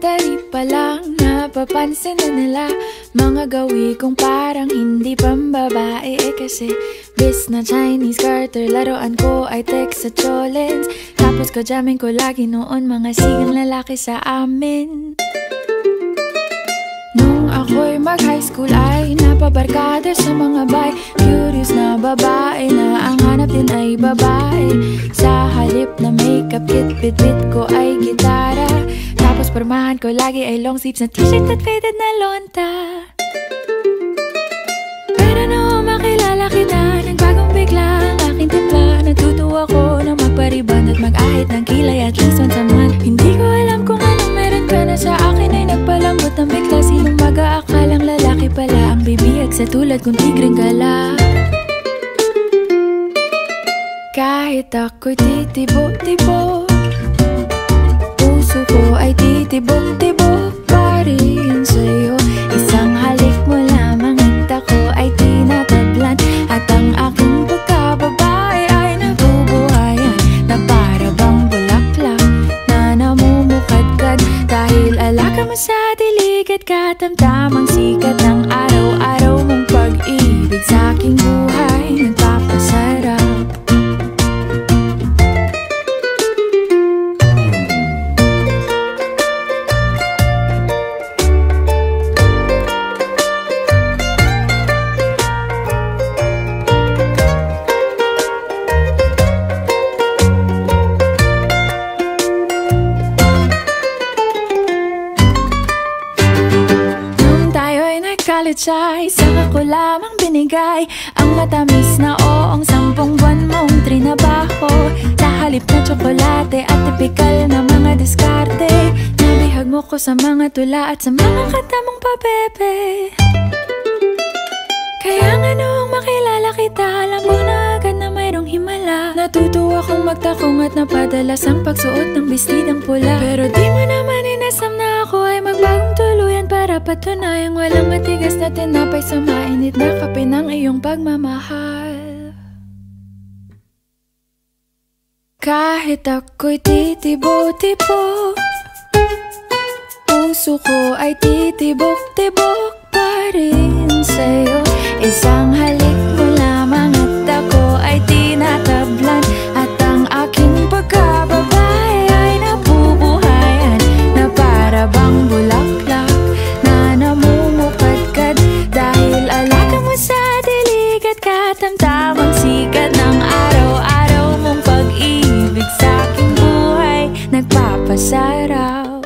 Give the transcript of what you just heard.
Madali pa lang napapansin na nila mga gawi kong parang hindi pambabae. Kasi bis na Chinese Carter, laruan ko ay text sa cholens. Tapos kajamin ko lagi noon mga sigang lalaki sa amin. Nung ako'y mag-high school ay napabarkada sa mga bay. Curious na babae na ang hanap din ay babae. Sa halip na makeup kit, bit-bit ko ay gitara. Tapos pormahan ko lagi ay long sleeves na t-shirt at faded na lonta. Pero nung makilala kita, nagbagong bigla ang aking timpla. Natutuwa ko na magpariban at mag-ahit ng kilay at least once a month. Hindi ko alam kung anong meron ka na sa akin ay nagpalambot ng bigla. Sinong mag-aakalang lalaki pala ang bibiyag sa tulad kong tigreng gala. Kahit ako'y titibo-tibo, puso ko ay titibok-tibok pa rin sa'yo. Isang halik mo lamang at ako ay tinatablan. At ang aking pagkababae ay nabubuhayan na para bang bulaklak na namumukadkad. Dahil alaga mo sa dilig at katamtamang sikat ng araw-araw mong pag-ibig sa aking buhay nagpapasarap. Ay saka ko lamang binigay ang matamis na oong 10 buwan mong trinabaho. Sa halip na tsokolate at tipikal na mga diskarte, nabihag mo ko sa mga tula at sa mga kanta mong pabebe. Kaya nga noong makilala kita, alam ko na agad na mayroong himala. Natutuwa kong magtakong at napadalas ang pagsuot ng bestidang pula. Pero di mo naman inasam na ako ay magbagong tuluyan para patunayang walang matigas na tinapay sa mainit na kape ng iyong pagmamahal. Kahit ako'y titibo-tibo, puso ko ay titibok-tibok pa rin sa'yo. Isang halik mo lamang at ako ay tinatablan. At ang aking pagkababae ay nabubuhayan na para bang bulaklak na namumukadkad. Dahil alaga mo sa dilig at katamtamang sikat ng araw-araw mong pag-ibig sa aking buhay nagpapasarap.